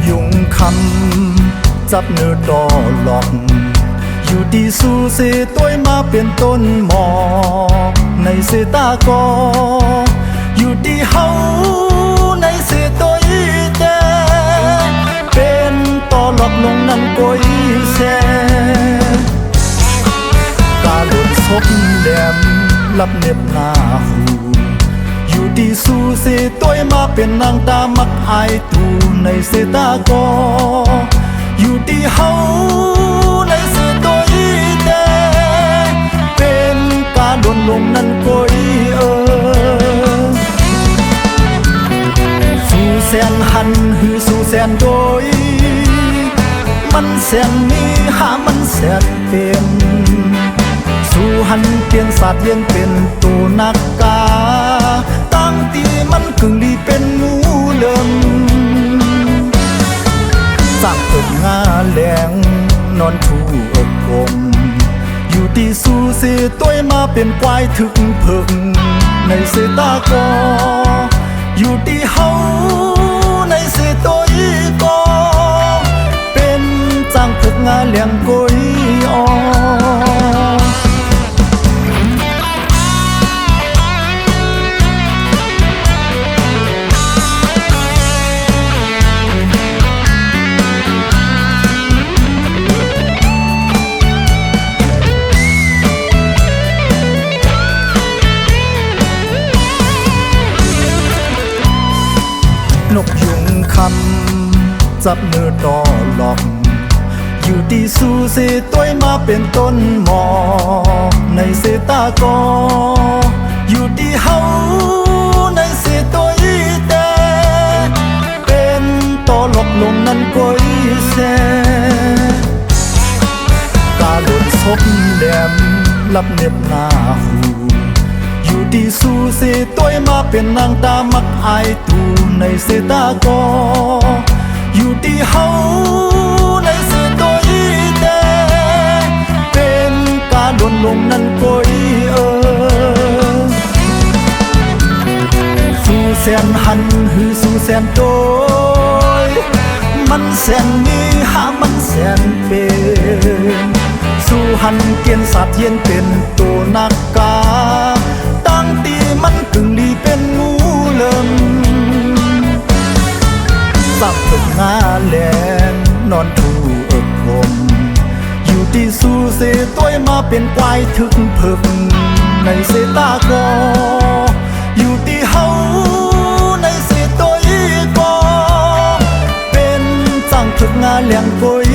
ยุงคำจับเนื้อดอหลอกอยู่ดีสู้เสตัวมาเป็นต้นหมอกในเสตากออยู่ดีเฮาในเสตัวแต่เป็นต่อหลอกลงนั้นก้อยแสกาหลุดซบแหลมลับเน็บหน้าหูอยู่ดีสู้เสตัวมาเป็นนางตามักอายตูในเสตากออยู่ดีเฮาในเสตัวแต่เป็นกาโดนลงนั้นก้อยสู่แสนหันหือสู่แสนโดยมันแสนมีหามันแสนเป็นสู่หันเกียนศาสตร์เรียนเป็นตัวนักกาตั้งตีมันกึ่งดีเป็นงูเลิมจากตึกงาแหลงนอนถูอกกลมอยู่ที่สู่เสตัวมาเป็นควายถึกเพิงในเสตากออยู่ที่เฮาในเสตัวกอเป็นจังถึกงาแหลงก้อยอนกยุงคำจับเนื้อดอหลอกอยู่ดีสู้เสตัวมาเป็นต้นหมอกในเสตากออยู่ดีเฮาในเสตัวแต่เป็นต่อหลอกลงนั้นก้อยแสกาหลุดซบแหลมลับเน็บหน้าหูอยู่ดีสู้เสตัวมาเป็นนางตามักอายตูในเสตากออยู่ดีเฮาในเสตัวแต่เป็นกาโดนลงนั้นก้อยสู่แสนหันหือสู่แสนโดยมันแสนมีหามันแสนเป็นสู่หันเกียนศาสตร์เย็นเป็นตัวนักกาตั้งตีมันกึ่งดีเป็นงูเลิมสับตึกงาแหลงนอนถูอกกลมอยู่ที่สู่เสตัวมาเป็นควายถึกเพิกในเสตากออยู่ที่เฮาในเสตัวกอเป็นจังถึกงาแหลงก้อย